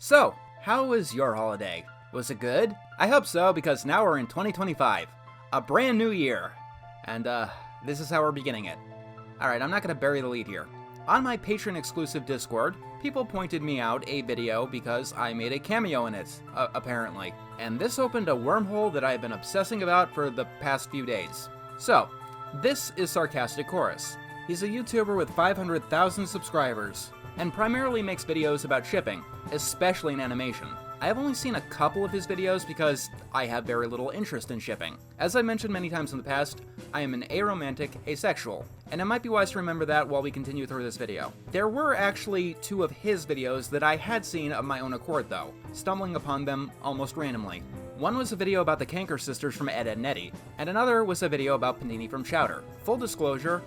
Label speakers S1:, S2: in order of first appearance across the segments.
S1: So, how was your holiday? Was it good? I hope so, because now we're in 2025. A brand new year. And, this is how we're beginning it. Alright, I'm not gonna bury the lead here. On my Patreon-exclusive Discord, people pointed me out a video because I made a cameo in it, apparently. And this opened a wormhole that I've been obsessing about for the past few days. So, this is Sarcastic Chorus. He's a YouTuber with 500,000 subscribers, and primarily makes videos about shipping, especially in animation. I have only seen a couple of his videos because I have very little interest in shipping. As I mentioned many times in the past, I am an aromantic asexual, and it might be wise to remember that while we continue through this video. There were actually two of his videos that I had seen of my own accord though, stumbling upon them almost randomly. One was a video about the Canker sisters from Ed, Edd n Eddy, and another was a video about Panini from Chowder. Full disclosure,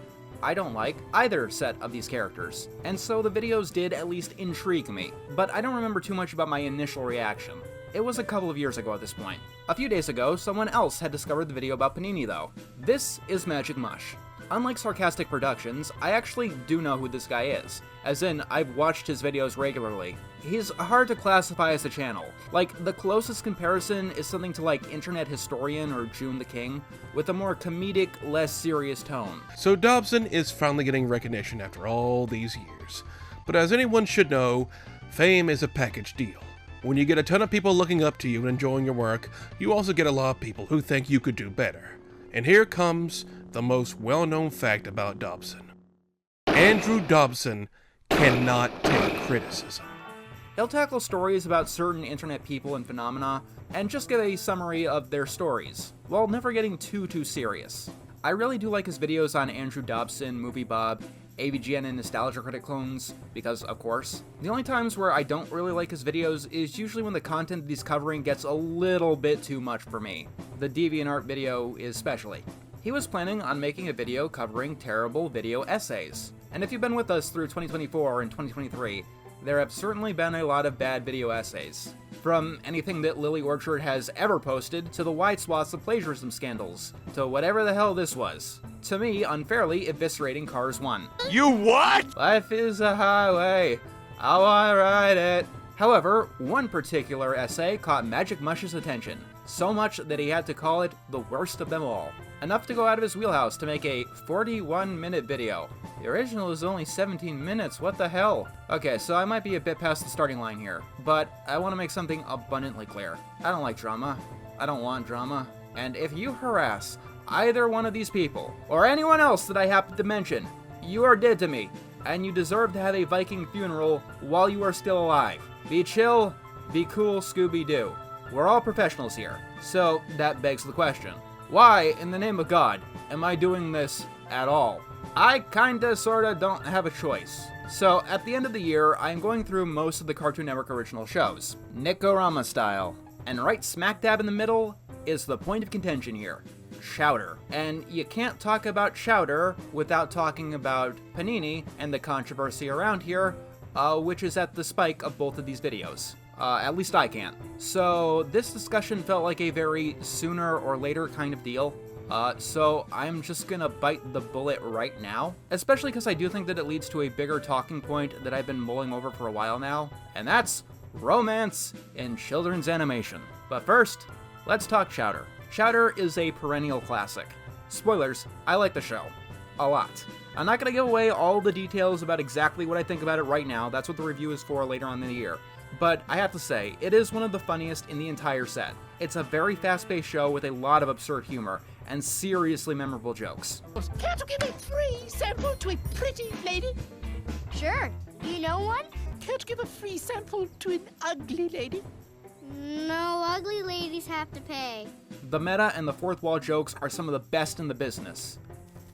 S1: I don't like either set of these characters, and so the videos did at least intrigue me, but I don't remember too much about my initial reaction. It was a couple of years ago at this point. A few days ago, someone else had discovered the video about Panini though. This is Magic Mush. Unlike Sarcastic Productions, I actually do know who this guy is, as in, I've watched his videos regularly. He's hard to classify as a channel. Like, the closest comparison is something to like Internet Historian or June the King, with a more comedic, less serious tone.
S2: So Dobson is finally getting recognition after all these years. But as anyone should know, fame is a package deal. When you get a ton of people looking up to you and enjoying your work, you also get a lot of people who think you could do better. And here comes the most well-known fact about Dobson. Andrew Dobson cannot take criticism.
S1: He'll tackle stories about certain internet people and phenomena, and just give a summary of their stories, while never getting too serious. I really do like his videos on Andrew Dobson, Movie Bob, AVGN and Nostalgia Critic clones, because of course. The only times where I don't really like his videos is usually when the content that he's covering gets a little bit too much for me. The DeviantArt video especially. He was planning on making a video covering terrible video essays. And if you've been with us through 2024 and 2023, there have certainly been a lot of bad video essays. From anything that Lily Orchard has ever posted, to the wide swaths of plagiarism scandals, to whatever the hell this was. To me, unfairly eviscerating Cars 1.
S2: You what?
S1: Life is a highway, I wanna ride it. However, one particular essay caught Magic Mush's attention, so much that he had to call it the worst of them all. Enough to go out of his wheelhouse to make a 41-minute video. The original is only 17 minutes, what the hell? Okay, so I might be a bit past the starting line here, but I want to make something abundantly clear. I don't like drama. I don't want drama. And if you harass either one of these people, or anyone else that I happen to mention, you are dead to me, and you deserve to have a Viking funeral while you are still alive. Be chill, be cool, Scooby-Doo. We're all professionals here, so that begs the question. Why, in the name of God, am I doing this at all? I kinda sorta don't have a choice. So, at the end of the year, I am going through most of the Cartoon Network original shows, Nick-O-Rama style. And right smack dab in the middle is the point of contention here, Chowder. And you can't talk about Chowder without talking about Panini and the controversy around here, which is at the spike of both of these videos. At least I can't. So this discussion felt like a very sooner or later kind of deal. So I'm just gonna bite the bullet right now, especially because I do think that it leads to a bigger talking point that I've been mulling over for a while now, and that's romance in children's animation. But first, let's talk Chowder. Chowder is a perennial classic. Spoilers, I like the show. A lot. I'm not gonna give away all the details about exactly what I think about it right now, that's what the review is for later on in the year. But I have to say, it is one of the funniest in the entire set. It's a very fast-paced show with a lot of absurd humor, and seriously memorable jokes.
S3: Can't you give a free sample to a pretty lady?
S4: Sure. Do you know one?
S3: Can't you give a free sample to an ugly lady?
S4: No, ugly ladies have to pay.
S1: The meta and the fourth wall jokes are some of the best in the business.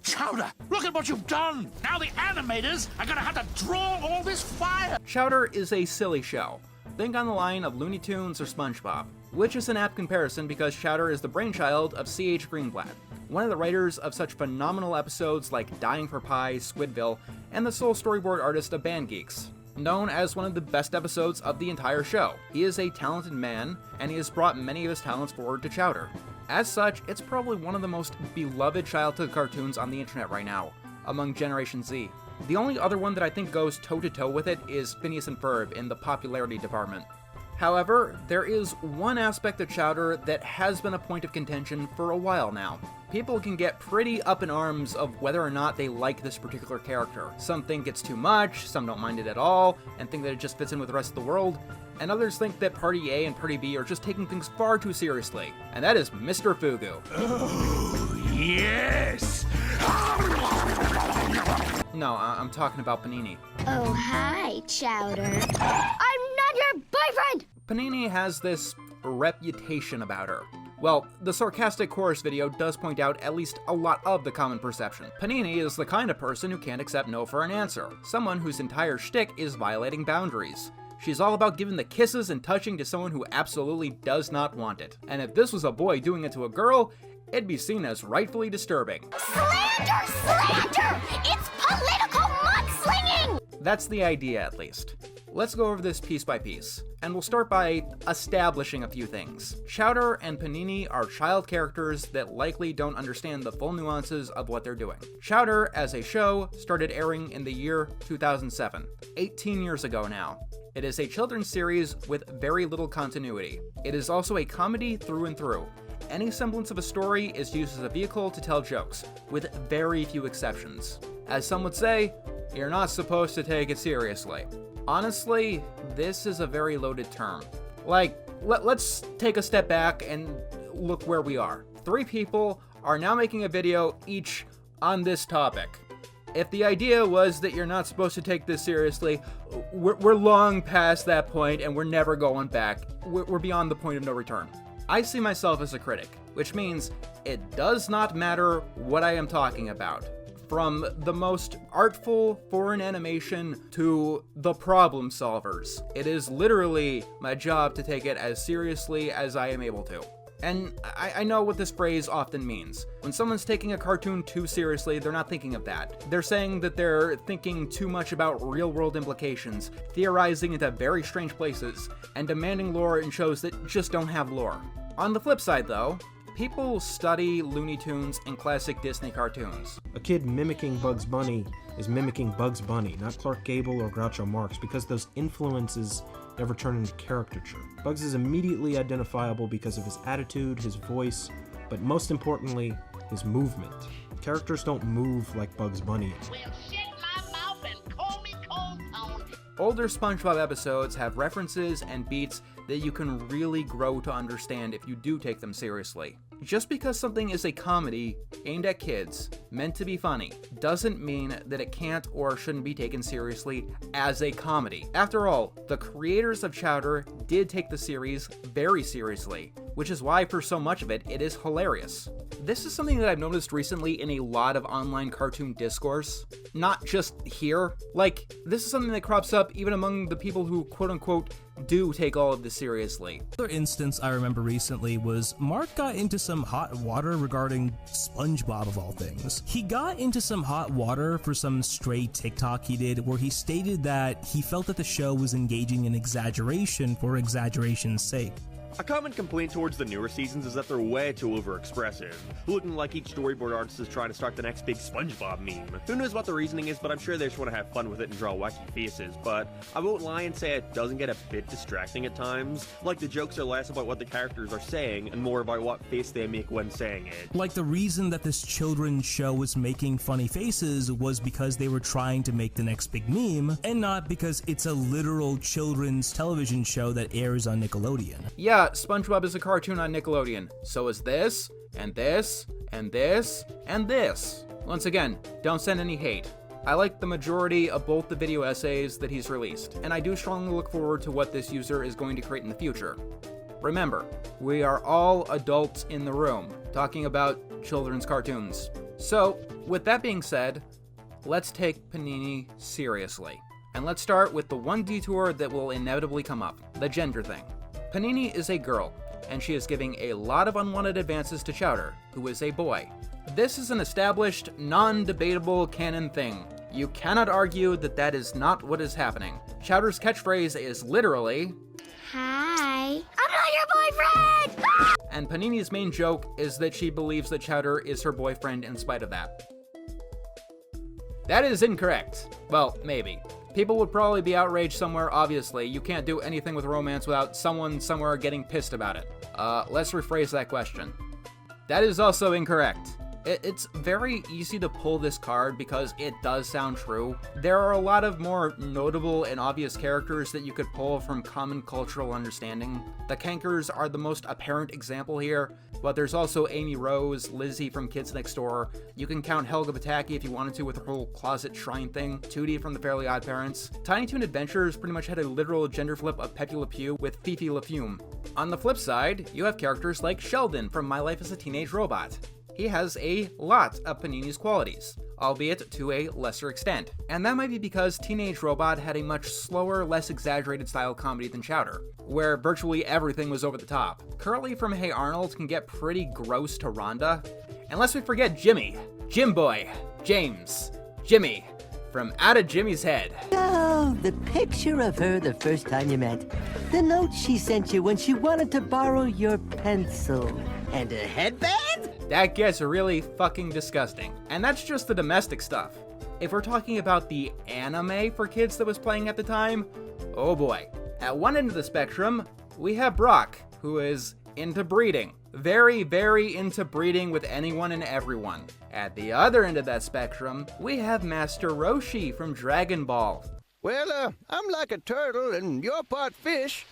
S5: Chowder, look at what you've done! Now the animators are gonna have to draw all this fire!
S1: Chowder is a silly show. Think on the line of Looney Tunes or SpongeBob, which is an apt comparison because Chowder is the brainchild of C.H. Greenblatt, one of the writers of such phenomenal episodes like Dying for Pie, Squidville, and the sole storyboard artist of Band Geeks. Known as one of the best episodes of the entire show. He is a talented man, and he has brought many of his talents forward to Chowder. As such, it's probably one of the most beloved childhood cartoons on the internet right now, among Generation Z. The only other one that I think goes toe-to-toe with it is Phineas and Ferb in the popularity department. However, there is one aspect of Chowder that has been a point of contention for a while now. People can get pretty up in arms of whether or not they like this particular character. Some think it's too much, some don't mind it at all, and think that it just fits in with the rest of the world, and others think that Party A and Party B are just taking things far too seriously. And that is Mr. Fugu.
S5: Oh, yes!
S1: No, I'm talking about Panini.
S4: Oh, hi, Chowder. I'm not your boyfriend!
S1: Panini has this reputation about her. Well, the sarcastic chorus video does point out at least a lot of the common perception. Panini is the kind of person who can't accept no for an answer, someone whose entire shtick is violating boundaries. She's all about giving the kisses and touching to someone who absolutely does not want it. And if this was a boy doing it to a girl, it'd be seen as rightfully disturbing.
S4: Slander! Slander! It's political mudslinging!
S1: That's the idea, at least. Let's go over this piece by piece, and we'll start by establishing a few things. Chowder and Panini are child characters that likely don't understand the full nuances of what they're doing. Chowder, as a show, started airing in the year 2007, 18 years ago now. It is a children's series with very little continuity. It is also a comedy through and through. Any semblance of a story is used as a vehicle to tell jokes, with very few exceptions. As some would say, you're not supposed to take it seriously. Honestly, this is a very loaded term. Like, let's take a step back and look where we are. 3 people are now making a video each on this topic. If the idea was that you're not supposed to take this seriously, we're long past that point and we're never going back. We're beyond the point of no return. I see myself as a critic, which means it does not matter what I am talking about. From the most artful foreign animation to the problem solvers. It is literally my job to take it as seriously as I am able to. And I know what this phrase often means. When someone's taking a cartoon too seriously, they're not thinking of that. They're saying that they're thinking too much about real-world implications, theorizing into very strange places, and demanding lore in shows that just don't have lore. On the flip side, though, people study Looney Tunes and classic Disney cartoons.
S6: A kid mimicking Bugs Bunny is mimicking Bugs Bunny, not Clark Gable or Groucho Marx, because those influences never turn into caricature. Bugs is immediately identifiable because of his attitude, his voice, but most importantly, his movement. Characters don't move like Bugs Bunny.
S3: Well, shut my mouth and call me Cold Tone.
S1: Older SpongeBob episodes have references and beats that you can really grow to understand if you do take them seriously. Just because something is a comedy aimed at kids, meant to be funny, doesn't mean that it can't or shouldn't be taken seriously as a comedy. After all, the creators of Chowder did take the series very seriously, which is why for so much of it, it is hilarious. This is something that I've noticed recently in a lot of online cartoon discourse, not just here. Like, this is something that crops up even among the people who quote-unquote do take all of this seriously.
S7: Another instance I remember recently was Mark got into some hot water regarding SpongeBob of all things. He got into some hot water for some stray TikTok he did where he stated that he felt that the show was engaging in exaggeration for exaggeration's sake.
S8: A common complaint towards the newer seasons is that they're way too overexpressive, looking like each storyboard artist is trying to start the next big SpongeBob meme. Who knows what the reasoning is, but I'm sure they just want to have fun with it and draw wacky faces, but I won't lie and say it doesn't get a bit distracting at times. Like, the jokes are less about what the characters are saying and more about what face they make when saying it.
S7: Like, the reason that this children's show was making funny faces was because they were trying to make the next big meme, and not because it's a literal children's television show that airs on Nickelodeon.
S1: Yeah, SpongeBob is a cartoon on Nickelodeon. So is this, and this, and this, and this. Once again, don't send any hate. I like the majority of both the video essays that he's released, and I do strongly look forward to what this user is going to create in the future. Remember, we are all adults in the room, talking about children's cartoons. So, with that being said, let's take Panini seriously. And let's start with the one detour that will inevitably come up, the gender thing. Panini is a girl, and she is giving a lot of unwanted advances to Chowder, who is a boy. This is an established, non-debatable canon thing. You cannot argue that that is not what is happening. Chowder's catchphrase is literally,
S4: Hi. I'm not your boyfriend! Ah!
S1: And Panini's main joke is that she believes that Chowder is her boyfriend in spite of that. That is incorrect. Well, maybe. People would probably be outraged somewhere, obviously. You can't do anything with romance without someone somewhere getting pissed about it. Let's rephrase that question. That is also incorrect. It's very easy to pull this card because it does sound true. There are a lot of more notable and obvious characters that you could pull from common cultural understanding. The Cankers are the most apparent example here, but there's also Amy Rose, Lizzie from Kids Next Door. You can count Helga Pataki if you wanted to with her whole closet shrine thing, Tootie from The Fairly Odd Parents. Tiny Toon Adventures pretty much had a literal gender flip of Pepe Le Pew with Fifi LaFume. On the flip side, you have characters like Sheldon from My Life as a Teenage Robot. He has a lot of Panini's qualities, albeit to a lesser extent. And that might be because Teenage Robot had a much slower, less exaggerated style comedy than Chowder, where virtually everything was over the top. Curly from Hey Arnold can get pretty gross to Rhonda. Unless we forget Jimmy, Jim Boy, James, Jimmy, from Out of Jimmy's Head.
S9: Oh, the picture of her the first time you met. The note she sent you when she wanted to borrow your pencil. And a headband?
S1: That gets really fucking disgusting. And that's just the domestic stuff. If we're talking about the anime for kids that was playing at the time, oh boy. At one end of the spectrum, we have Brock, who is into breeding. Very, very into breeding with anyone and everyone. At the other end of that spectrum, we have Master Roshi from Dragon Ball.
S10: Well, I'm like a turtle and you're part fish.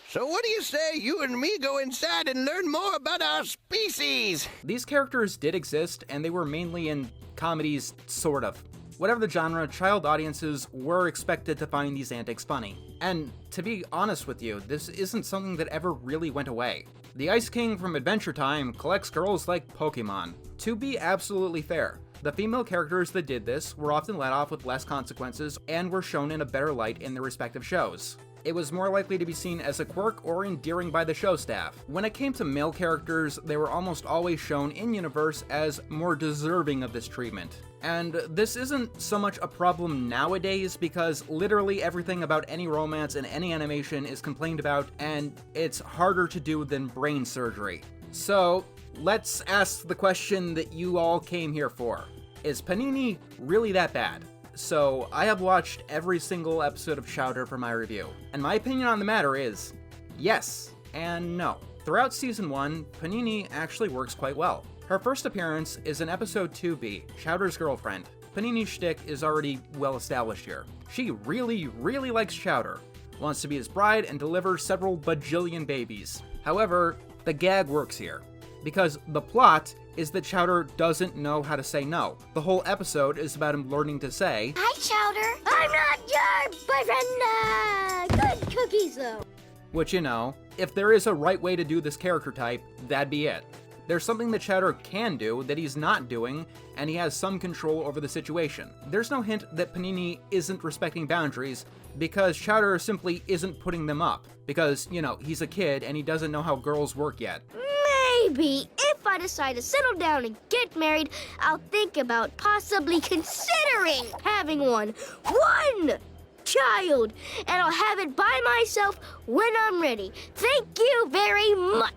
S10: So what do you say you and me go inside and learn more about our species?
S1: These characters did exist, and they were mainly in comedies, sort of. Whatever the genre, child audiences were expected to find these antics funny. And to be honest with you, this isn't something that ever really went away. The Ice King from Adventure Time collects girls like Pokemon. To be absolutely fair, the female characters that did this were often let off with less consequences and were shown in a better light in their respective shows. It was more likely to be seen as a quirk or endearing by the show staff. When it came to male characters, they were almost always shown in-universe as more deserving of this treatment. And this isn't so much a problem nowadays because literally everything about any romance and any animation is complained about, and it's harder to do than brain surgery. So, let's ask the question that you all came here for. Is Panini really that bad? So, I have watched every single episode of Chowder for my review, and my opinion on the matter is, yes and no. Throughout Season 1, Panini actually works quite well. Her first appearance is in Episode 2B, Chowder's Girlfriend. Panini's shtick is already well established here. She really, really likes Chowder, wants to be his bride, and deliver several bajillion babies. However, the gag works here, because the plot is that Chowder doesn't know how to say no. The whole episode is about him learning to say,
S4: Hi, Chowder. I'm not your boyfriend. Good cookies, though.
S1: which, you know, if there is a right way to do this character type, that'd be it. There's something that Chowder can do that he's not doing, and he has some control over the situation. There's no hint that Panini isn't respecting boundaries, because Chowder simply isn't putting them up. Because, you know, he's a kid and he doesn't know how girls work yet.
S4: Maybe if I decide to settle down and get married, I'll think about possibly considering having one child, and I'll have it by myself when I'm ready. Thank you very much.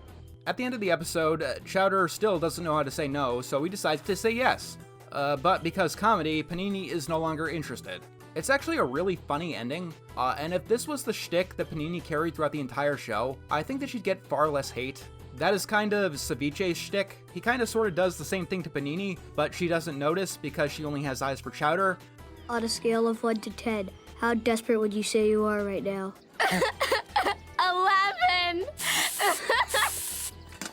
S1: At the end of the episode, Chowder still doesn't know how to say no, so he decides to say yes. But because comedy, Panini is no longer interested. It's actually a really funny ending, and if this was the shtick that Panini carried throughout the entire show, I think that she'd get far less hate. That is kind of Ceviche's shtick. He kind of sort of does the same thing to Panini, but she doesn't notice because she only has eyes for Chowder.
S11: On a scale of 1 to 10, how desperate would you say you are right now?
S4: 11.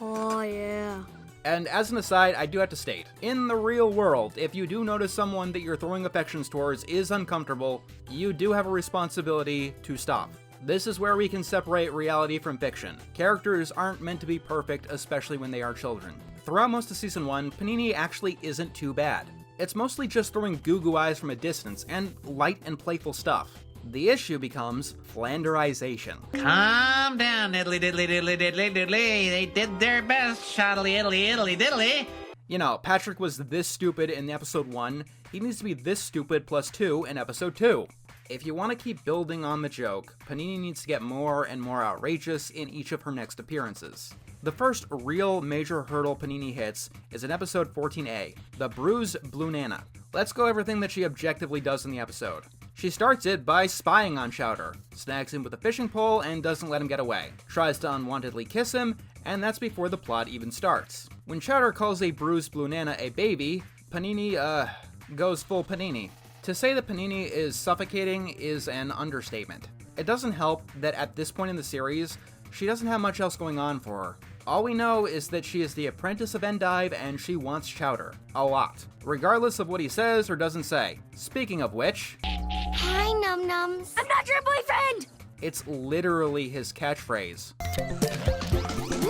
S11: Oh, yeah.
S1: And as an aside, I do have to state, in the real world, if you do notice someone that you're throwing affections towards is uncomfortable, you do have a responsibility to stop. This is where we can separate reality from fiction. Characters aren't meant to be perfect, especially when they are children. Throughout most of Season 1, Panini actually isn't too bad. It's mostly just throwing goo-goo eyes from a distance and light and playful stuff. The issue becomes Flanderization.
S5: Calm down, diddly diddly diddly diddly diddly. They did their best, shoddly iddly iddly diddly.
S1: You know, Patrick was this stupid in Episode 1, he needs to be this stupid plus 2 in Episode 2. If you want to keep building on the joke, Panini needs to get more and more outrageous in each of her next appearances. The first real major hurdle Panini hits is in Episode 14A, The Bruised Blue Nana. Let's go everything that she objectively does in the episode. She starts it by spying on Chowder, snags him with a fishing pole and doesn't let him get away, tries to unwantedly kiss him, and that's before the plot even starts. When Chowder calls a bruised blue nana a baby, Panini, goes full Panini. To say that Panini is suffocating is an understatement. It doesn't help that at this point in the series, she doesn't have much else going on for her. All we know is that she is the apprentice of Endive and she wants Chowder. A lot. Regardless of what he says or doesn't say. Speaking of which...
S4: Hi, Num-Nums. I'm not your boyfriend!
S1: It's literally his catchphrase.
S4: I'm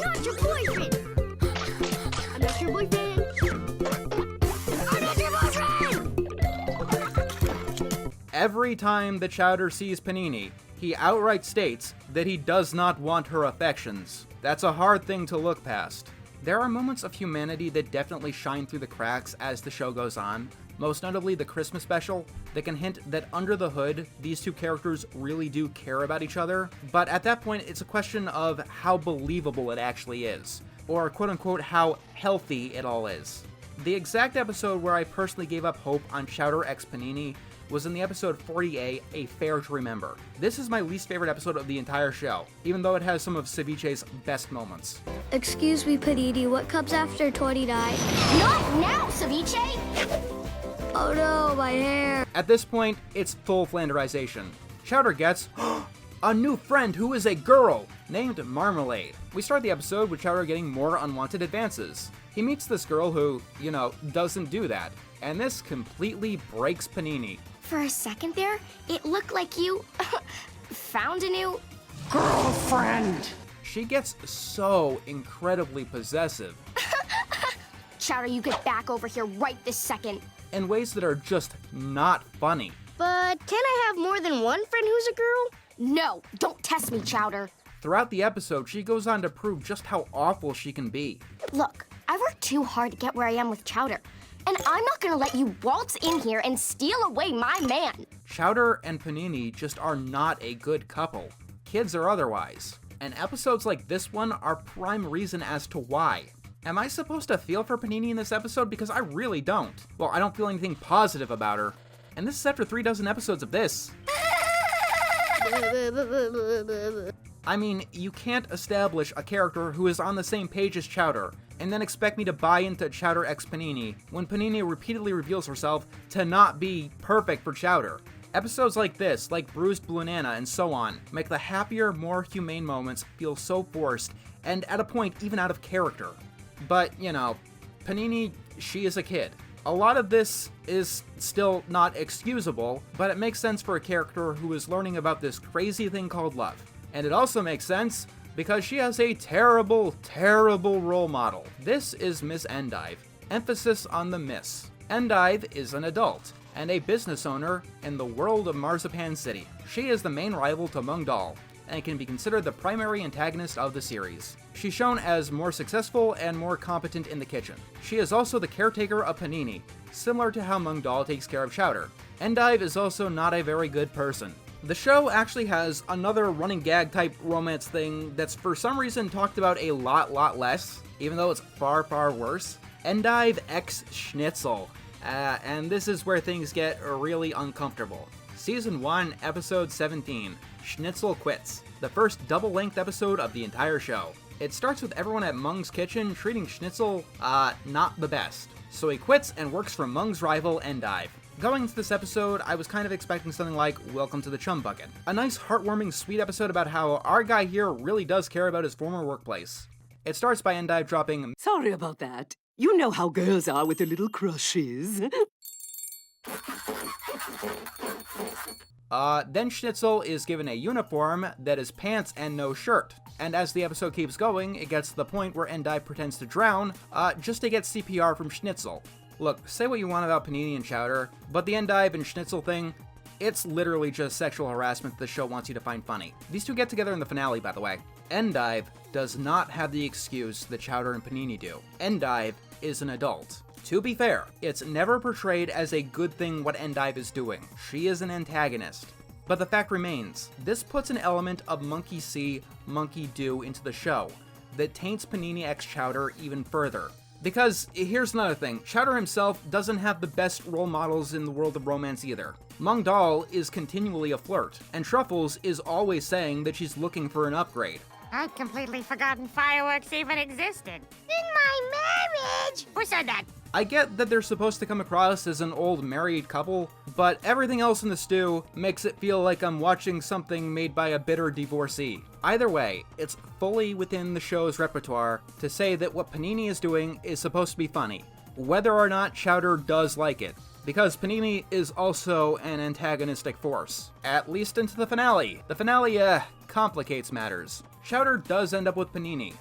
S4: not your boyfriend! I'm not your boyfriend! I'm not your boyfriend!
S1: Every time that Chowder sees Panini, he outright states that he does not want her affections. That's a hard thing to look past. There are moments of humanity that definitely shine through the cracks as the show goes on, most notably the Christmas special, that can hint that under the hood, these two characters really do care about each other, but at that point it's a question of how believable it actually is, or quote-unquote how healthy it all is. The exact episode where I personally gave up hope on Chowder x Panini was in the episode 40A, A Fair to Remember. This is my least favorite episode of the entire show, even though it has some of Ceviche's best moments.
S11: Excuse me, Panini, what comes after 29?
S4: Not now, Ceviche!
S11: Oh no, my hair.
S1: At this point, it's full Flanderization. Chowder gets a new friend who is a girl, named Marmalade. We start the episode with Chowder getting more unwanted advances. He meets this girl who, doesn't do that, and this completely breaks Panini.
S4: For a second there, it looked like you found a new
S5: Girlfriend!
S1: She gets so incredibly possessive.
S4: Chowder, you get back over here right this second.
S1: In ways that are just not funny.
S4: But can I have more than one friend who's a girl? No, don't test me, Chowder.
S1: Throughout the episode, she goes on to prove just how awful she can be.
S4: Look, I worked too hard to get where I am with Chowder, and I'm not gonna let you waltz in here and steal away my man.
S1: Chowder and Panini just are not a good couple, kids or otherwise. And episodes like this one are prime reason as to why. Am I supposed to feel for Panini in this episode? Because I really don't. Well, I don't feel anything positive about her. And this is after 3 dozen episodes of this. I mean, you can't establish a character who is on the same page as Chowder, and then expect me to buy into Chowder x Panini, when Panini repeatedly reveals herself to not be perfect for Chowder. Episodes like this, like Bruised Blue Nana and so on, make the happier, more humane moments feel so forced, and at a point even out of character. But, Panini, she is a kid. A lot of this is still not excusable, but it makes sense for a character who is learning about this crazy thing called love. And it also makes sense because she has a terrible, terrible role model. This is Miss Endive. Emphasis on the Miss. Endive is an adult and a business owner in the world of Marzipan City. She is the main rival to Mung Dal, and can be considered the primary antagonist of the series. She's shown as more successful and more competent in the kitchen. She is also the caretaker of Panini, similar to how Mung Dal takes care of Chowder. Endive is also not a very good person. The show actually has another running gag type romance thing that's for some reason talked about a lot less, even though it's far worse. Endive x Schnitzel. And this is where things get really uncomfortable. Season 1, Episode 17, Schnitzel Quits, the first double-length episode of the entire show. It starts with everyone at Mung's kitchen treating Schnitzel, not the best. So he quits and works for Mung's rival, Endive. Going into this episode, I was kind of expecting something like Welcome to the Chum Bucket. A nice, heartwarming, sweet episode about how our guy here really does care about his former workplace. It starts by Endive dropping,
S12: "Sorry about that. You know how girls are with their little crushes."
S1: Then Schnitzel is given a uniform that is pants and no shirt. And as the episode keeps going, it gets to the point where Endive pretends to drown, just to get CPR from Schnitzel. Look, say what you want about Panini and Chowder, but the Endive and Schnitzel thing, it's literally just sexual harassment the show wants you to find funny. These two get together in the finale, by the way. Endive does not have the excuse that Chowder and Panini do. Endive is an adult. To be fair, it's never portrayed as a good thing what Endive is doing. She is an antagonist. But the fact remains, this puts an element of monkey see, monkey do into the show that taints Panini x Chowder even further. Because here's another thing, Chowder himself doesn't have the best role models in the world of romance either. Mung Dahl is continually a flirt, and Truffles is always saying that she's looking for an upgrade.
S13: I'd completely forgotten fireworks even existed. In my marriage! Who said that?
S1: I get that they're supposed to come across as an old married couple, but everything else in the stew makes it feel like I'm watching something made by a bitter divorcee. Either way, it's fully within the show's repertoire to say that what Panini is doing is supposed to be funny, whether or not Chowder does like it. Because Panini is also an antagonistic force, at least into the finale. The finale, complicates matters. Chowder does end up with Panini,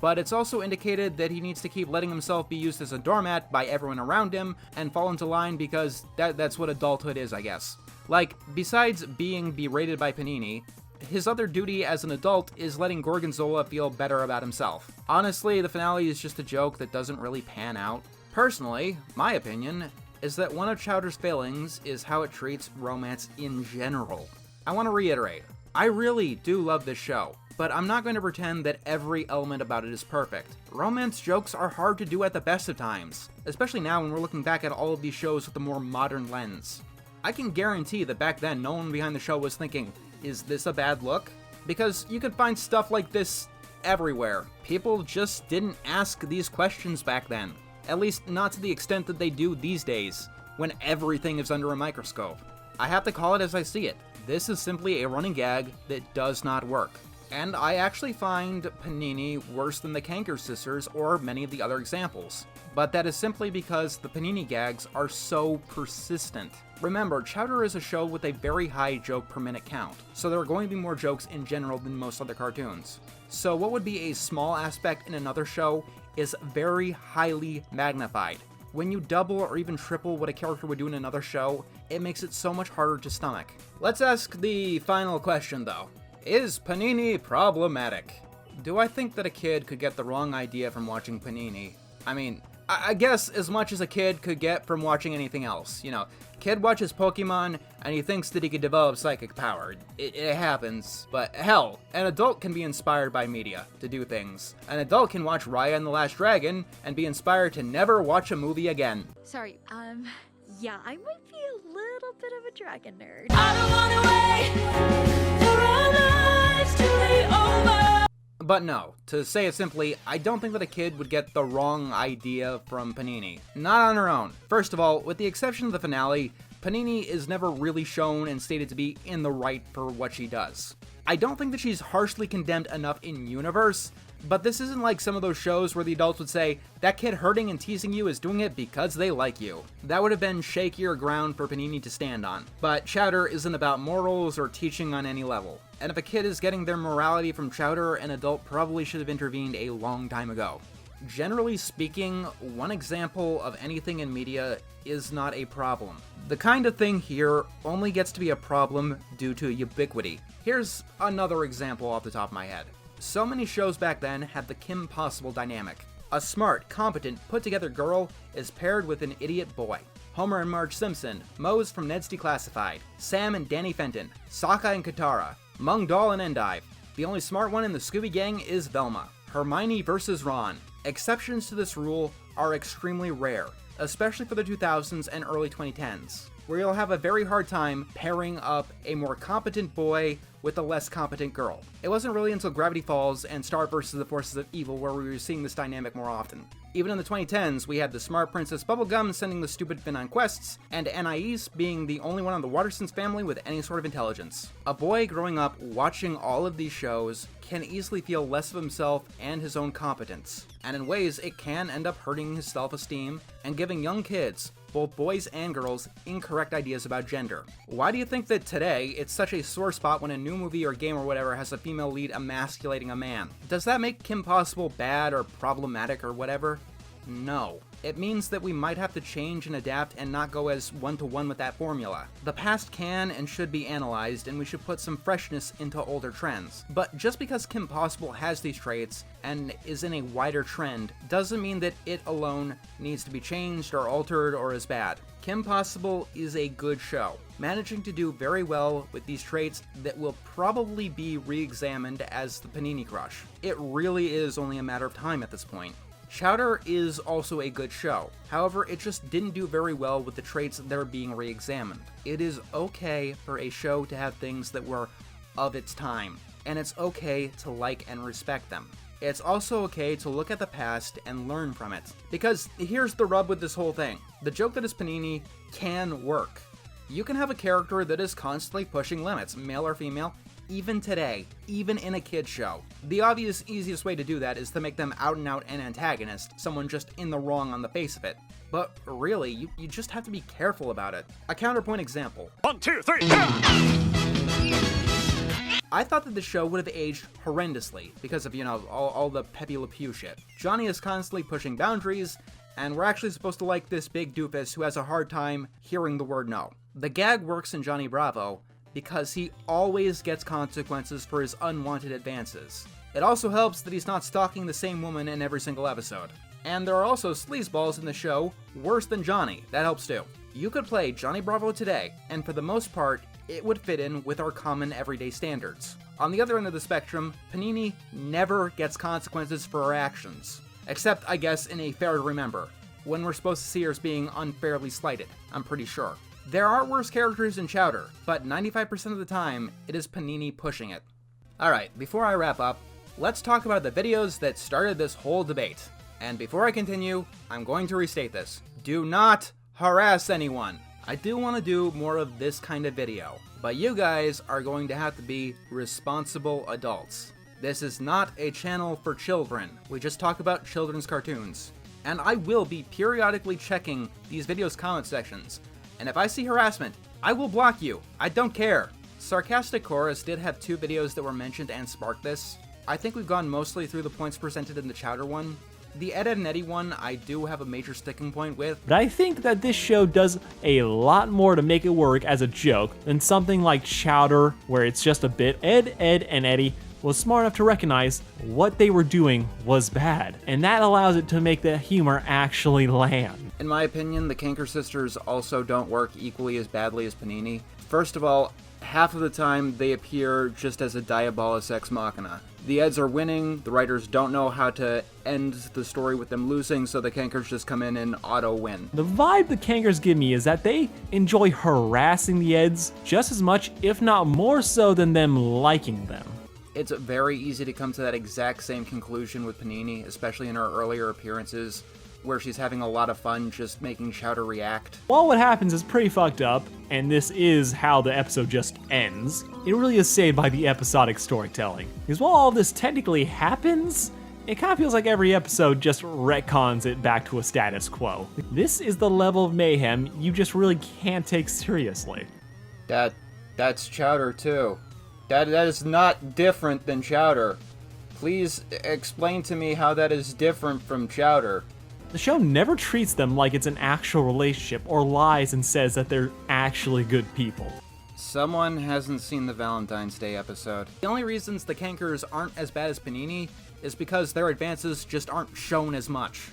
S1: but it's also indicated that he needs to keep letting himself be used as a doormat by everyone around him and fall into line because that's what adulthood is, I guess. Like, besides being berated by Panini, his other duty as an adult is letting Gorgonzola feel better about himself. Honestly, the finale is just a joke that doesn't really pan out. Personally, my opinion is that one of Chowder's failings is how it treats romance in general. I want to reiterate, I really do love this show, but I'm not going to pretend that every element about it is perfect. Romance jokes are hard to do at the best of times, especially now when we're looking back at all of these shows with a more modern lens. I can guarantee that back then no one behind the show was thinking, is this a bad look? Because you could find stuff like this everywhere. People just didn't ask these questions back then. At least not to the extent that they do these days, when everything is under a microscope. I have to call it as I see it. This is simply a running gag that does not work. And I actually find Panini worse than the Kanker Sisters or many of the other examples. But that is simply because the Panini gags are so persistent. Remember, Chowder is a show with a very high joke per minute count, so there are going to be more jokes in general than most other cartoons. So what would be a small aspect in another show is very highly magnified. When you double or even triple what a character would do in another show, it makes it so much harder to stomach. Let's ask the final question though. Is Panini problematic? Do I think that a kid could get the wrong idea from watching Panini? I mean, I guess as much as a kid could get from watching anything else. You know, kid watches Pokemon and he thinks that he could develop psychic power. It happens. But hell, an adult can be inspired by media to do things. An adult can watch Raya and the Last Dragon and be inspired to never watch a movie again.
S14: Sorry, yeah, I might be a little bit of a dragon nerd.
S15: I don't wanna wait for our lives to be over.
S1: But no, to say it simply, I don't think that a kid would get the wrong idea from Panini. Not on her own. First of all, with the exception of the finale, Panini is never really shown and stated to be in the right for what she does. I don't think that she's harshly condemned enough in universe, but this isn't like some of those shows where the adults would say, that kid hurting and teasing you is doing it because they like you. That would have been shakier ground for Panini to stand on. But Chowder isn't about morals or teaching on any level. And if a kid is getting their morality from Chowder, an adult probably should have intervened a long time ago. Generally speaking, one example of anything in media is not a problem. The kind of thing here only gets to be a problem due to ubiquity. Here's another example off the top of my head. So many shows back then had the Kim Possible dynamic. A smart, competent, put-together girl is paired with an idiot boy. Homer and Marge Simpson, Mose from Ned's Declassified, Sam and Danny Fenton, Sokka and Katara, Mung Dahl and Endive. The only smart one in the Scooby Gang is Velma. Hermione versus Ron. Exceptions to this rule are extremely rare, especially for the 2000s and early 2010s, where you'll have a very hard time pairing up a more competent boy with a less competent girl. It wasn't really until Gravity Falls and Star vs. the Forces of Evil where we were seeing this dynamic more often. Even in the 2010s, we had the smart Princess Bubblegum sending the stupid Finn on quests, and Anais being the only one on the Watersons family with any sort of intelligence. A boy growing up watching all of these shows can easily feel less of himself and his own competence, and in ways it can end up hurting his self-esteem and giving young kids, both boys and girls, incorrect ideas about gender. Why do you think that today it's such a sore spot when a new movie or game or whatever has a female lead emasculating a man? Does that make Kim Possible bad or problematic or whatever? No. It means that we might have to change and adapt and not go as one-to-one with that formula. The past can and should be analyzed, and we should put some freshness into older trends. But just because Kim Possible has these traits and is in a wider trend doesn't mean that it alone needs to be changed or altered or is bad. Kim Possible is a good show, managing to do very well with these traits that will probably be re-examined as the Panini crush. It really is only a matter of time at this point. Chowder is also a good show. However, it just didn't do very well with the traits that are being re-examined. It is okay for a show to have things that were of its time, and it's okay to like and respect them. It's also okay to look at the past and learn from it. Because here's the rub with this whole thing. The joke that is Panini can work. You can have a character that is constantly pushing limits, male or female, even today, even in a kid's show. The obvious, easiest way to do that is to make them out and out an antagonist, someone just in the wrong on the face of it. But really, you just have to be careful about it. A counterpoint example.
S5: 1, 2, 3, yeah!
S1: I thought that the show would have aged horrendously because of, all the Pepe Le Pew shit. Johnny is constantly pushing boundaries, and we're actually supposed to like this big doofus who has a hard time hearing the word no. The gag works in Johnny Bravo because he always gets consequences for his unwanted advances. It also helps that he's not stalking the same woman in every single episode. And there are also sleazeballs in the show worse than Johnny. That helps too. You could play Johnny Bravo today, and for the most part, it would fit in with our common everyday standards. On the other end of the spectrum, Panini never gets consequences for her actions. Except, I guess, in a Fair to Remember, when we're supposed to see her as being unfairly slighted, I'm pretty sure. There are worse characters in Chowder, but 95% of the time, it is Panini pushing it. Alright, before I wrap up, let's talk about the videos that started this whole debate. And before I continue, I'm going to restate this. Do not harass anyone. I do want to do more of this kind of video, but you guys are going to have to be responsible adults. This is not a channel for children. We just talk about children's cartoons. And I will be periodically checking these videos' comment sections. And if I see harassment, I will block you. I don't care. Sarcastic Chorus did have 2 videos that were mentioned and sparked this. I think we've gone mostly through the points presented in the Chowder one. The Ed, Edd and Eddy one, I do have a major sticking point with.
S16: But I think that this show does a lot more to make it work as a joke than something like Chowder, where it's just a bit. Ed, Edd and Eddy was smart enough to recognize what they were doing was bad, and that allows it to make the humor actually land.
S1: In my opinion, the Kanker sisters also don't work equally as badly as Panini. First of all, half of the time they appear just as a diabolus ex machina. The Eds are winning, the writers don't know how to end the story with them losing, so the Kankers just come in and auto-win.
S16: The vibe the Kankers give me is that they enjoy harassing the Eds just as much, if not more so, than them liking them.
S1: It's very easy to come to that exact same conclusion with Panini, especially in her earlier appearances, where she's having a lot of fun just making Chowder react.
S16: While what happens is pretty fucked up, and this is how the episode just ends, it really is saved by the episodic storytelling. Because while all this technically happens, it kind of feels like every episode just retcons it back to a status quo. This is the level of mayhem you just really can't take seriously.
S1: That's Chowder too. That is not different than Chowder. Please explain to me how that is different from Chowder.
S16: The show never treats them like it's an actual relationship or lies and says that they're actually good people.
S1: Someone hasn't seen the Valentine's Day episode. The only reasons the Kankers aren't as bad as Panini is because their advances just aren't shown as much.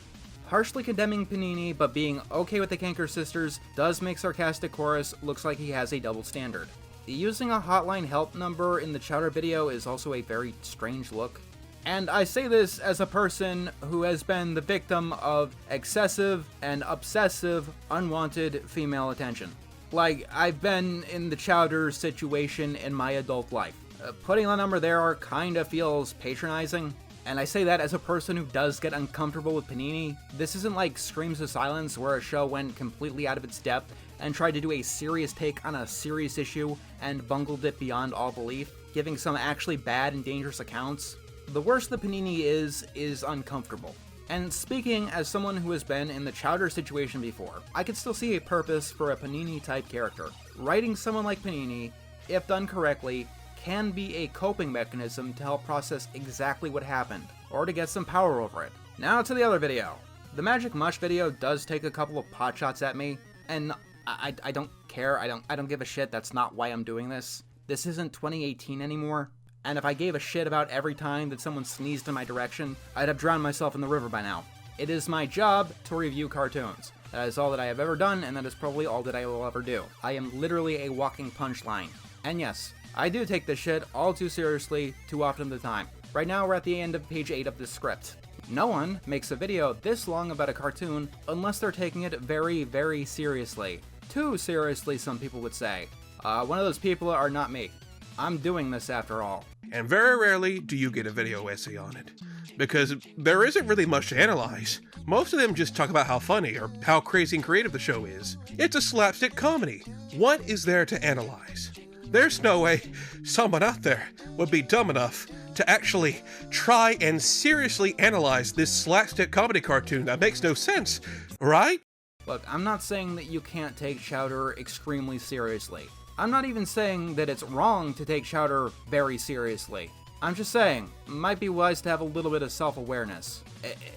S1: Harshly condemning Panini but being okay with the Kanker sisters does make Sarcastic Chorus looks like he has a double standard. Using a hotline help number in the Chowder video is also a very strange look. And I say this as a person who has been the victim of excessive and obsessive unwanted female attention. Like, I've been in the Chowder situation in my adult life. Putting a number there kinda feels patronizing. And I say that as a person who does get uncomfortable with Panini. This isn't like Screams of Silence, where a show went completely out of its depth and tried to do a serious take on a serious issue and bungled it beyond all belief, giving some actually bad and dangerous accounts. The worst that Panini is uncomfortable. And speaking as someone who has been in the Chowder situation before, I could still see a purpose for a Panini-type character. Writing someone like Panini, if done correctly, can be a coping mechanism to help process exactly what happened, or to get some power over it. Now to the other video. The Magic Mush video does take a couple of potshots at me, and I don't care, I don't give a shit, that's not why I'm doing this. This isn't 2018 anymore. And if I gave a shit about every time that someone sneezed in my direction, I'd have drowned myself in the river by now. It is my job to review cartoons. That is all that I have ever done, and that is probably all that I will ever do. I am literally a walking punchline. And yes, I do take this shit all too seriously too often at the time. Right now we're at the end of page 8 of this script. No one makes a video this long about a cartoon unless they're taking it very, very seriously. Too seriously, some people would say. One of those people are not me. I'm doing this after all.
S2: And very rarely do you get a video essay on it, because there isn't really much to analyze. Most of them just talk about how funny or how crazy and creative the show is. It's a slapstick comedy. What is there to analyze? There's no way someone out there would be dumb enough to actually try and seriously analyze this slapstick comedy cartoon that makes no sense, right?
S1: Look, I'm not saying that you can't take Chowder extremely seriously. I'm not even saying that it's wrong to take Chowder very seriously. I'm just saying, it might be wise to have a little bit of self-awareness.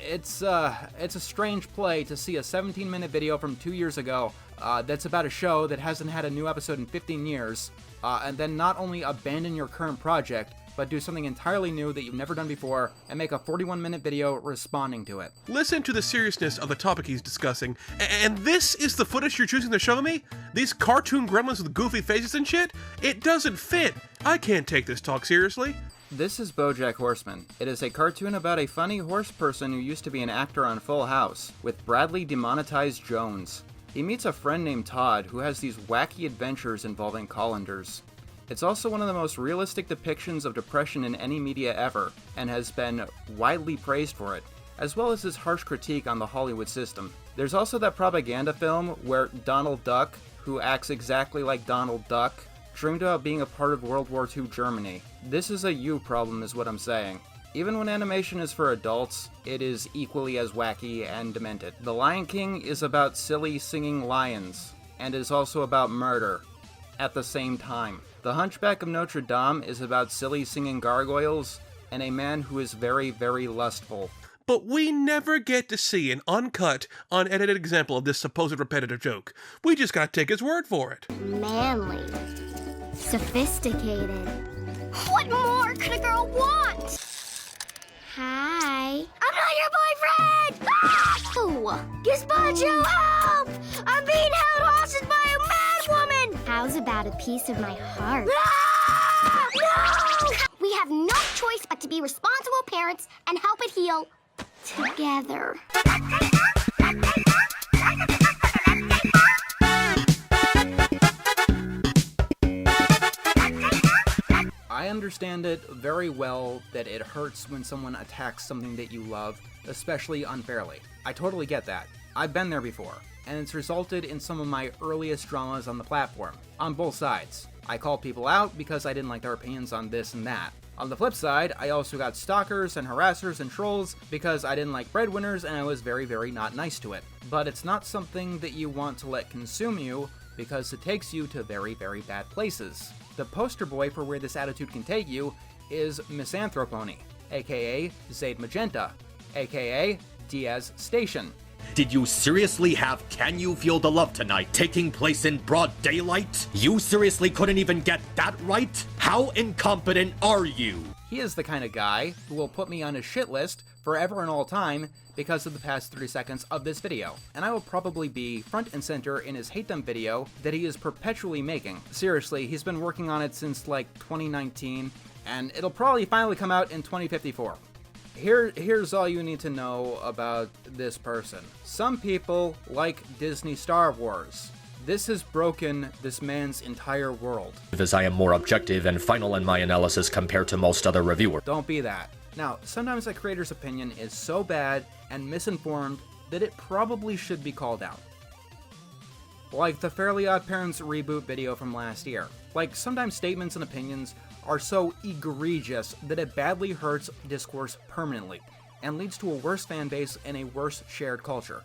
S1: It's a strange play to see a 17-minute video from 2 years ago that's about a show that hasn't had a new episode in 15 years, and then not only abandon your current project, but do something entirely new that you've never done before, and make a 41-minute video responding to it.
S2: Listen to the seriousness of the topic he's discussing, and this is the footage you're choosing to show me? These cartoon gremlins with goofy faces and shit? It doesn't fit! I can't take this talk seriously.
S1: This is BoJack Horseman. It is a cartoon about a funny horse person who used to be an actor on Full House, with Bradley Demonetized Jones. He meets a friend named Todd who has these wacky adventures involving colanders. It's also one of the most realistic depictions of depression in any media ever, and has been widely praised for it, as well as his harsh critique on the Hollywood system. There's also that propaganda film where Donald Duck, who acts exactly like Donald Duck, dreamed about being a part of World War II Germany. This is a you problem is what I'm saying. Even when animation is for adults, it is equally as wacky and demented. The Lion King is about silly singing lions, and is also about murder at the same time. The Hunchback of Notre Dame is about silly singing gargoyles and a man who is very, very lustful.
S2: But we never get to see an uncut, unedited example of this supposed repetitive joke. We just gotta take his word for it.
S4: Manly. Sophisticated. What more could a girl want? Hi. I'm not your boyfriend! Ah! Gazpacho, help! I'm being held hostage by a mad woman! How's about a piece of my heart? Ah! No! We have no choice but to be responsible parents and help it heal together.
S1: I understand it very well that it hurts when someone attacks something that you love, especially unfairly. I totally get that. I've been there before, and it's resulted in some of my earliest dramas on the platform, on both sides. I called people out because I didn't like their opinions on this and that. On the flip side, I also got stalkers and harassers and trolls because I didn't like breadwinners and I was very, very not nice to it. But it's not something that you want to let consume you because it takes you to very, very bad places. The poster boy for where this attitude can take you is Misanthropony, aka Zaid Magenta, aka Diaz Station.
S17: Did you seriously have Can You Feel the Love Tonight taking place in broad daylight? You seriously couldn't even get that right? How incompetent are you?
S1: He is the kind of guy who will put me on his shit list forever and all time because of the past 30 seconds of this video, and I will probably be front and center in his hate them video that he is perpetually making. Seriously, he's been working on it since like 2019, and it'll probably finally come out in 2054. Here's all you need to know about this person. Some people like Disney Star Wars. This has broken this man's entire world.
S17: As I am more objective and final in my analysis compared to most other reviewers.
S1: Don't be that. Now, sometimes a creator's opinion is so bad and misinformed that it probably should be called out. Like the Fairly Odd Parents reboot video from last year. Like, sometimes statements and opinions are so egregious that it badly hurts discourse permanently, and leads to a worse fanbase and a worse shared culture.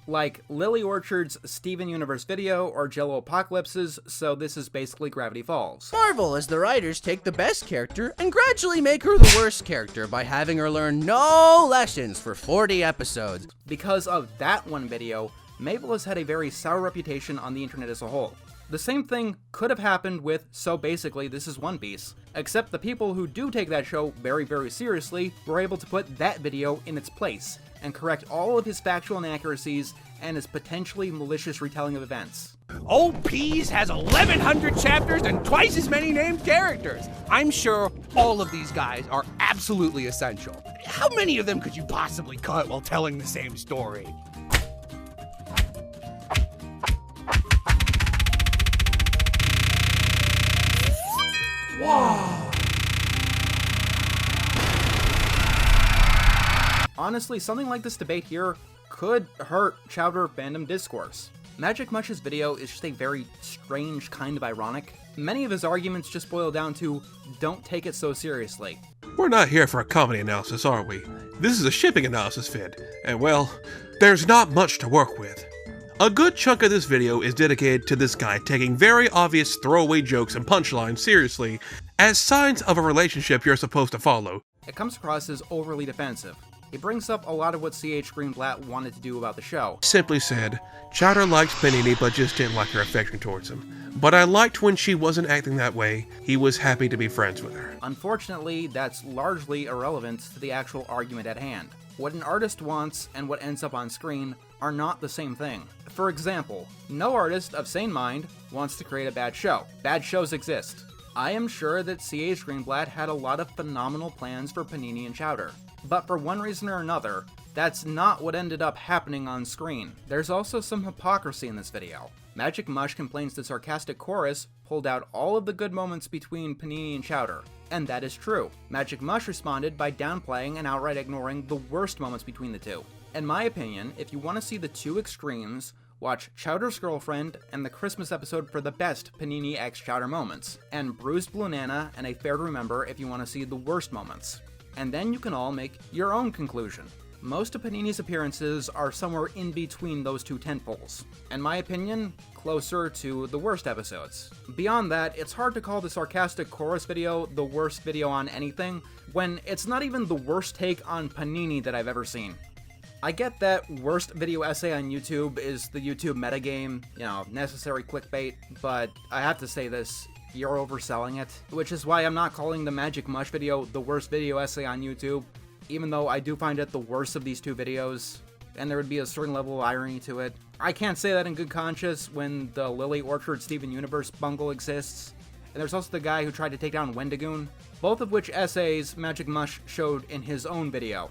S1: Like Lily Orchard's Steven Universe video or Jello Apocalypse's So This Is Basically Gravity Falls.
S18: Marvel as the writers take the best character and gradually make her the worst character by having her learn no lessons for 40 episodes.
S1: Because of that one video, Mabel has had a very sour reputation on the internet as a whole. The same thing could have happened with So Basically This Is One Piece, except the people who do take that show very, very seriously were able to put that video in its place and correct all of his factual inaccuracies and his potentially malicious retelling of events.
S19: Old Peas has 1,100 chapters and twice as many named characters. I'm sure all of these guys are absolutely essential. How many of them could you possibly cut while telling the same story?
S1: Wow. Honestly, something like this debate here could hurt Chowder fandom discourse. Magic Mush's video is just a very strange kind of ironic. Many of his arguments just boil down to, don't take it so seriously.
S2: We're not here for a comedy analysis, are we? This is a shipping analysis vid, and well, there's not much to work with. A good chunk of this video is dedicated to this guy taking very obvious throwaway jokes and punchlines seriously as signs of a relationship you're supposed to follow.
S1: It comes across as overly defensive. He brings up a lot of what C.H. Greenblatt wanted to do about the show.
S2: Simply said, Chowder liked Panini but just didn't like her affection towards him. But I liked when she wasn't acting that way. He was happy to be friends with her.
S1: Unfortunately, that's largely irrelevant to the actual argument at hand. What an artist wants and what ends up on screen are not the same thing. For example, no artist of sane mind wants to create a bad show. Bad shows exist. I am sure that C.H. Greenblatt had a lot of phenomenal plans for Panini and Chowder. But for one reason or another, that's not what ended up happening on screen. There's also some hypocrisy in this video. Magic Mush complains the sarcastic chorus pulled out all of the good moments between Panini and Chowder. And that is true. Magic Mush responded by downplaying and outright ignoring the worst moments between the two. In my opinion, if you want to see the two extremes, watch Chowder's Girlfriend and the Christmas episode for the best Panini x Chowder moments, and Bruised Blue Nana and A Fair to Remember if you want to see the worst moments. And then you can all make your own conclusion. Most of Panini's appearances are somewhere in between those two tentpoles. In my opinion, closer to the worst episodes. Beyond that, it's hard to call the sarcastic chorus video the worst video on anything, when it's not even the worst take on Panini that I've ever seen. I get that worst video essay on YouTube is the YouTube metagame, necessary clickbait, but I have to say this, you're overselling it, which is why I'm not calling the Magic Mush video the worst video essay on YouTube, even though I do find it the worst of these two videos, and there would be a certain level of irony to it. I can't say that in good conscience when the Lily Orchard Steven Universe bungle exists, and there's also the guy who tried to take down Wendigoon, both of which essays Magic Mush showed in his own video.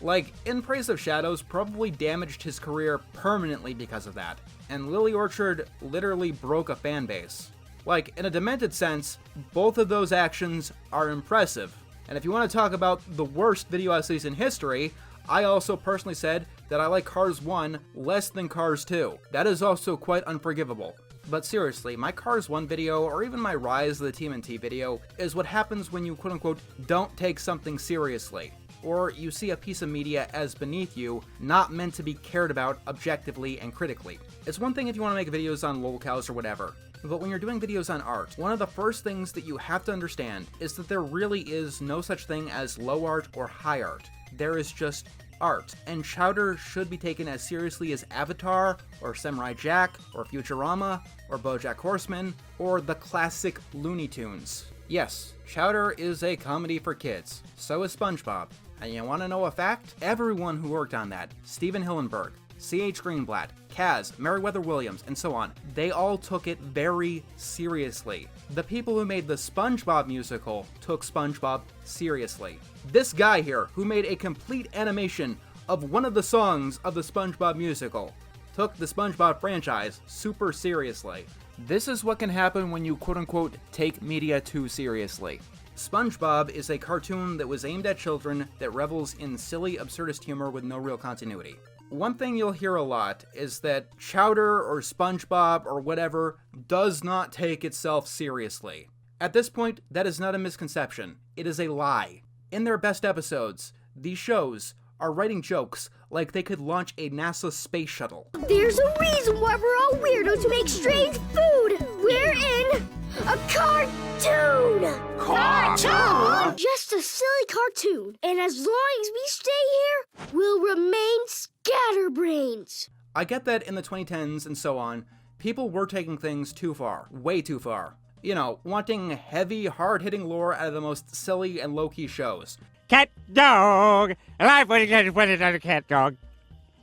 S1: Like, In Praise of Shadows probably damaged his career permanently because of that, and Lily Orchard literally broke a fan base. Like, in a demented sense, both of those actions are impressive. And if you want to talk about the worst video essays in history, I also personally said that I like Cars 1 less than Cars 2. That is also quite unforgivable. But seriously, my Cars 1 video, or even my Rise of the TMNT video, is what happens when you quote-unquote don't take something seriously. Or you see a piece of media as beneath you, not meant to be cared about objectively and critically. It's one thing if you want to make videos on lolcows or whatever, but when you're doing videos on art, one of the first things that you have to understand is that there really is no such thing as low art or high art. There is just art, and Chowder should be taken as seriously as Avatar, or Samurai Jack, or Futurama, or BoJack Horseman, or the classic Looney Tunes. Yes, Chowder is a comedy for kids, so is SpongeBob. And you want to know a fact? Everyone who worked on that, Steven Hillenburg, C.H. Greenblatt, Kaz, Meriwether Williams, and so on, they all took it very seriously. The people who made the SpongeBob musical took SpongeBob seriously. This guy here, who made a complete animation of one of the songs of the SpongeBob musical, took the SpongeBob franchise super seriously. This is what can happen when you quote-unquote take media too seriously. SpongeBob is a cartoon that was aimed at children that revels in silly, absurdist humor with no real continuity. One thing you'll hear a lot is that Chowder or SpongeBob or whatever does not take itself seriously. At this point, that is not a misconception. It is a lie. In their best episodes, these shows are writing jokes like they could launch a NASA space shuttle.
S4: There's a reason why we're all weirdos who make strange food. We're in a cartoon.
S5: Cartoon?
S4: Just a silly cartoon. And as long as we stay here, we'll remain scatterbrains.
S1: I get that in the 2010s and so on, people were taking things too far. Way too far. Wanting heavy, hard-hitting lore out of the most silly and low-key shows.
S13: Cat dog! Alive when another cat dog.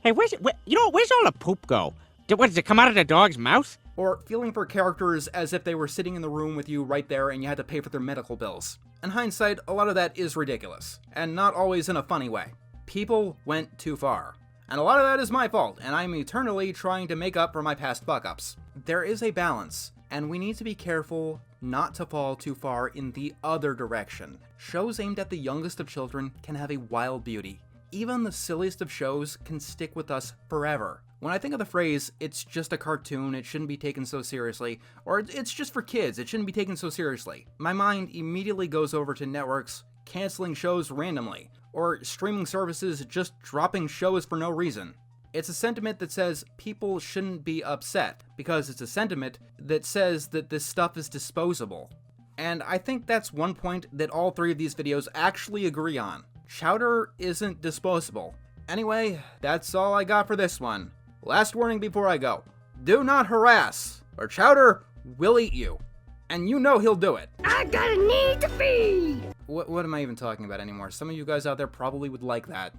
S13: Hey, where's all the poop go? What, does it come out of the dog's mouth?
S1: or feeling for characters as if they were sitting in the room with you right there and you had to pay for their medical bills. In hindsight, a lot of that is ridiculous, and not always in a funny way. People went too far. And a lot of that is my fault, and I'm eternally trying to make up for my past fuck-ups. There is a balance, and we need to be careful not to fall too far in the other direction. Shows aimed at the youngest of children can have a wild beauty. Even the silliest of shows can stick with us forever. When I think of the phrase, it's just a cartoon, it shouldn't be taken so seriously, or it's just for kids, it shouldn't be taken so seriously, my mind immediately goes over to networks canceling shows randomly, or streaming services just dropping shows for no reason. It's a sentiment that says people shouldn't be upset, because it's a sentiment that says that this stuff is disposable. And I think that's one point that all three of these videos actually agree on. Chowder isn't disposable. Anyway, that's all I got for this one. Last warning before I go. Do not harass, or Chowder will eat you. And you know he'll do it.
S3: I got a need to feed!
S1: What am I even talking about anymore? Some of you guys out there probably would like that.